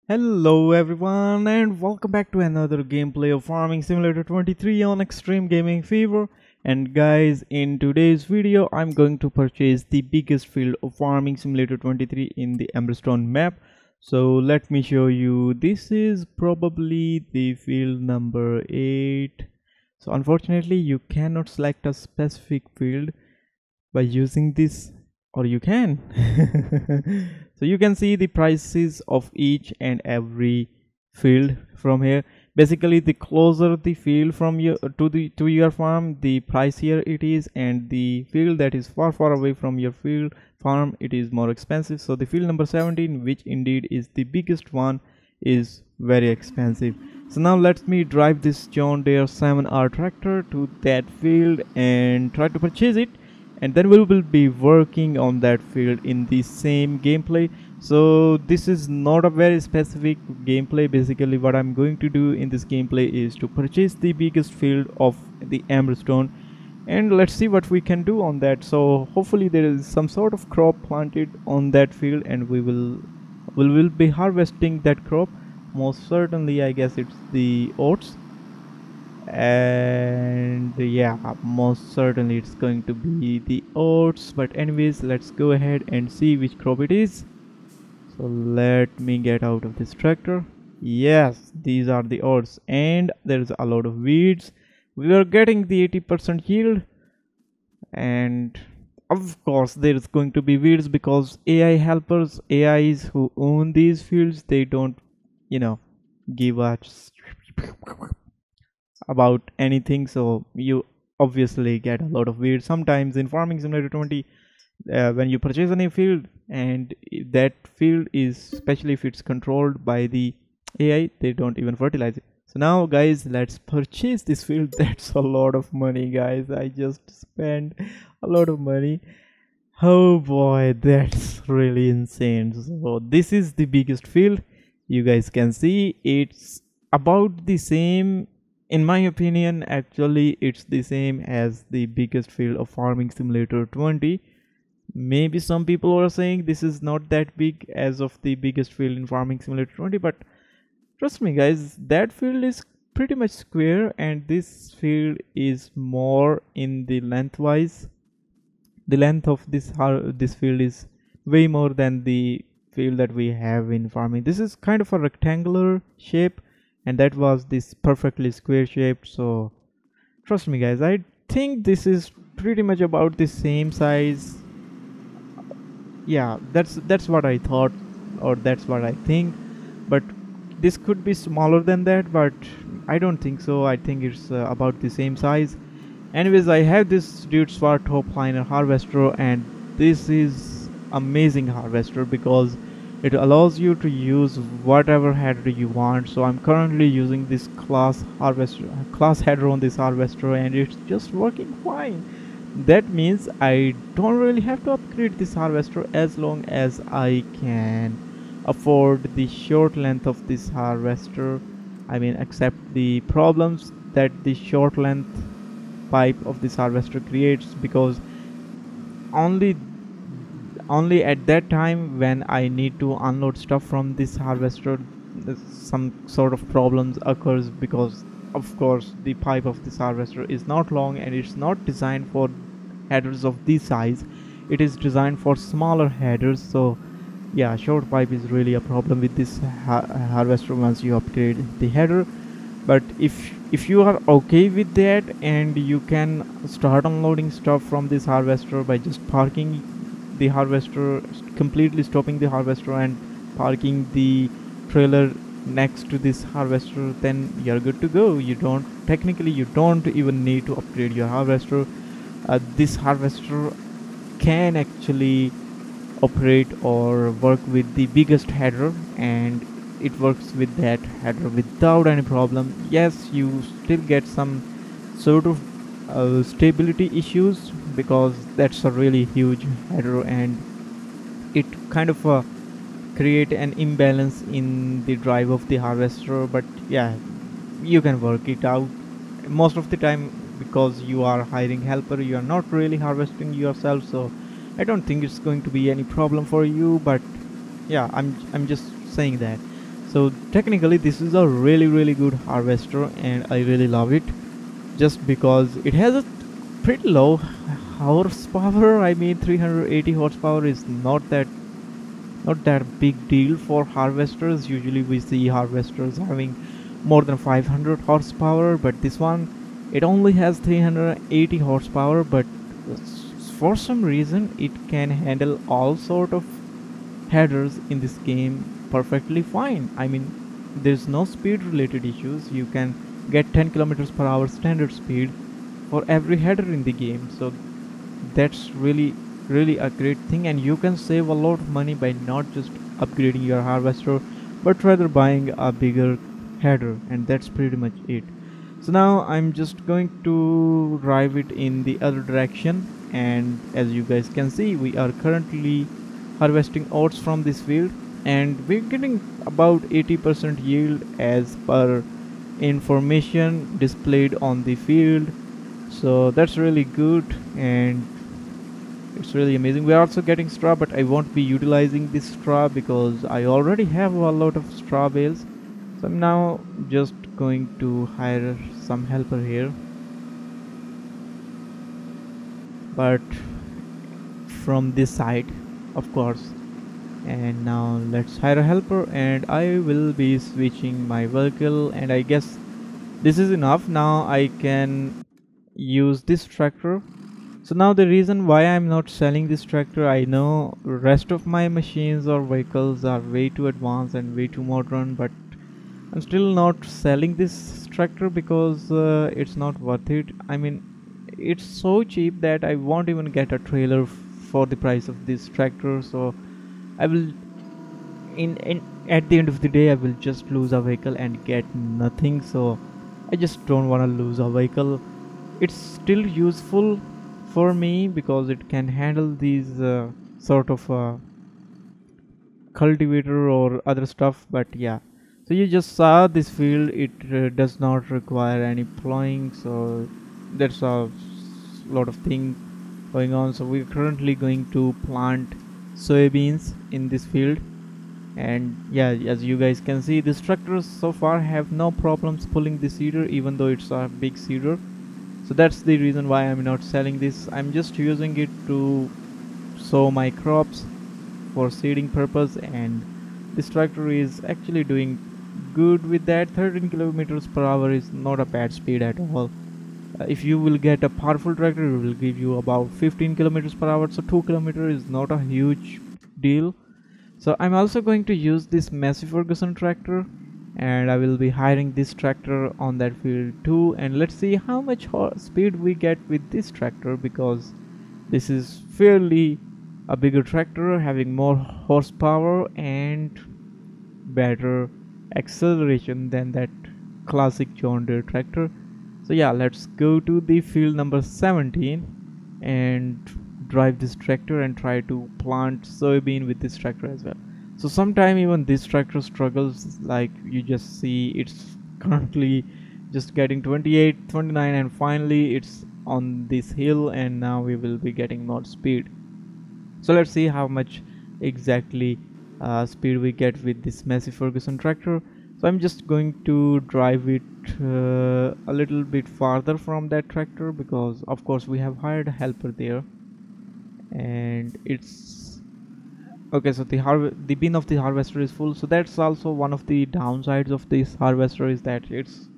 Hello everyone and welcome back to another gameplay of Farming Simulator 23 on Extreme Gaming Fever. And guys, in today's video I'm going to purchase the biggest field of Farming Simulator 23 in the Amberstone map. So let me show you. This is probably the field number 8. So unfortunately you cannot select a specific field by using this, or you can. So you can see the prices of each and every field from here. Basically, the closer the field from your to your farm, the pricier it is, and the field that is far away from your field farm, it is more expensive. So the field number 17, which indeed is the biggest one, is very expensive. So now let me drive this John Deere 7R tractor to that field and try to purchase it, and then we will be working on that field in the same gameplay. So this is not a very specific gameplay. Basically what I'm going to do in this gameplay is to purchase the biggest field of the Amberstone, and let's see what we can do on that. So hopefully there is some sort of crop planted on that field, and we will be harvesting that crop. Most certainly I guess it's the oats, and yeah, most certainly it's going to be the oats. But anyways, let's go ahead and see which crop it is. So let me get out of this tractor. Yes, these are the oats, and there's a lot of weeds. We are getting the 80% yield, and of course there's going to be weeds because AI helpers, AIs who own these fields, they don't, give us about anything. So you obviously get a lot of weeds sometimes in Farming Simulator 20. When you purchase a new field, and that field is, especially if it's controlled by the AI, they don't even fertilize it. So now guys, let's purchase this field. That's a lot of money, guys. I just spent a lot of money. Oh boy, that's really insane. So this is the biggest field. You guys can see it's about the same. In my opinion, actually it's the same as the biggest field of Farming Simulator 20. Maybe some people are saying this is not that big as of the biggest field in Farming Simulator 20, but trust me guys, that field is pretty much square, and this field is more in the lengthwise. The length of this field is way more than the field that we have in farming. This is kind of a rectangular shape, and that was this perfectly square shape. So trust me guys, I think this is pretty much about the same size. Yeah, that's what I thought, or that's what I think, but this could be smaller than that, but I don't think so. I think it's about the same size. Anyways, I have this dude Swart top liner harvester, and this is amazing harvester because it allows you to use whatever header you want. So I'm currently using this class header on this harvester, and it's just working fine. That means I don't really have to upgrade this harvester as long as I can afford the short length of this harvester. I mean, accept the problems that the short length pipe of this harvester creates, because only at that time when I need to unload stuff from this harvester, some sort of problems occurs, because of course the pipe of this harvester is not long, and it's not designed for headers of this size. It is designed for smaller headers. So yeah, short pipe is really a problem with this harvester once you upgrade the header. But if you are okay with that, and you can start unloading stuff from this harvester by just parking the harvester, completely stopping the harvester and parking the trailer next to this harvester, then you're good to go. You don't even need to upgrade your harvester. This harvester can actually operate or work with the biggest header, and it works with that header without any problem. Yes, you still get some sort of stability issues, because that's a really huge header, and it kind of create an imbalance in the drive of the harvester. But yeah, you can work it out most of the time, because you are hiring helper, you are not really harvesting yourself. So I don't think it's going to be any problem for you. But yeah, I'm just saying that. So technically this is a really good harvester, and I really love it just because it has a pretty low horsepower. I mean 380 horsepower is not that big deal for harvesters. Usually we see harvesters having more than 500 horsepower, but this one, it only has 380 horsepower, but for some reason it can handle all sort of headers in this game perfectly fine. I mean, there's no speed related issues. You can get 10 kilometers per hour standard speed for every header in the game. So that's really a great thing, and you can save a lot of money by not just upgrading your harvester, but rather buying a bigger header, and that's pretty much it. So now I'm just going to drive it in the other direction, and as you guys can see, we are currently harvesting oats from this field, and we're getting about 80% yield as per information displayed on the field. So that's really good, and it's really amazing. We are also getting straw, but I won't be utilizing this straw because I already have a lot of straw bales. So I'm now just going to hire some helper here, but from this side, of course. And now let's hire a helper, and I will be switching my vehicle, and I guess this is enough. Now I can use this tractor. So now the reason why I'm not selling this tractor, I know rest of my machines or vehicles are way too advanced and way too modern, but I'm still not selling this tractor because it's not worth it. I mean, it's so cheap that I won't even get a trailer for the price of this tractor. So I will in at the end of the day I will just lose a vehicle and get nothing. So I just don't want to lose a vehicle. It's still useful for me because it can handle these sort of cultivator or other stuff. But yeah, so you just saw this field, it does not require any plowing, so that's a lot of thing going on. So we're currently going to plant soybeans in this field, and yeah, as you guys can see, these tractors so far have no problems pulling the seeder, even though it's a big seeder. So that's the reason why I'm not selling this. I'm just using it to sow my crops for seeding purpose, and this tractor is actually doing good with that. 13 kilometers per hour is not a bad speed at all. If you will get a powerful tractor, it will give you about 15 kilometers per hour, so 2 kilometers is not a huge deal. So I'm also going to use this Massey Ferguson tractor, and I will be hiring this tractor on that field too, and let's see how much speed we get with this tractor, because this is fairly a bigger tractor having more horsepower and better acceleration than that classic John Deere tractor. So yeah, let's go to the field number 17 and drive this tractor and try to plant soybean with this tractor as well. So sometime even this tractor struggles, like you just see it's currently just getting 28, 29, and finally it's on this hill, and now we will be getting more speed. So let's see how much exactly speed we get with this Massey Ferguson tractor. So I'm just going to drive it a little bit farther from that tractor, because of course we have hired a helper there, and it's okay. So the bin of the harvester is full, so that's also one of the downsides of this harvester, is that it's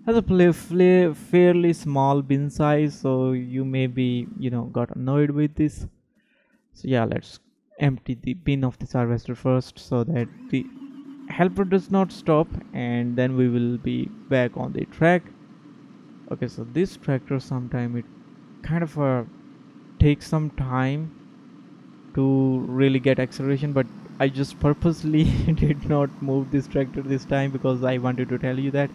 has a fairly small bin size, so you may be got annoyed with this. So yeah, let's empty the bin of this harvester first so that the helper does not stop, and then we will be back on the track. Okay, so this tractor sometime it kind of takes some time to really get acceleration, but I just purposely did not move this tractor this time because I wanted to tell you that.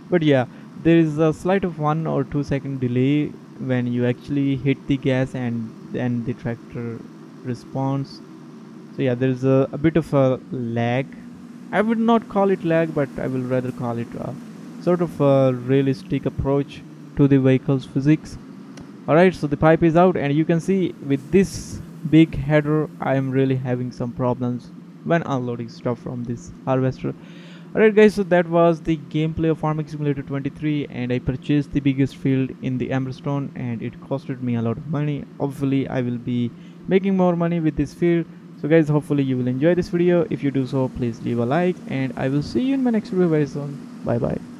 But yeah, there is a slight of 1 or 2 second delay when you actually hit the gas and then the tractor responds. So yeah, there is a bit of a lag. I would not call it lag, but I will rather call it sort of a realistic approach to the vehicle's physics. Alright, so the pipe is out, and you can see with this big header I am really having some problems when unloading stuff from this harvester. Alright guys, so that was the gameplay of Farming Simulator 23, and I purchased the biggest field in the Amberstone and it costed me a lot of money. Hopefully I will be making more money with this field. So guys, hopefully you will enjoy this video. If you do so, please leave a like and I will see you in my next video very soon. Bye bye.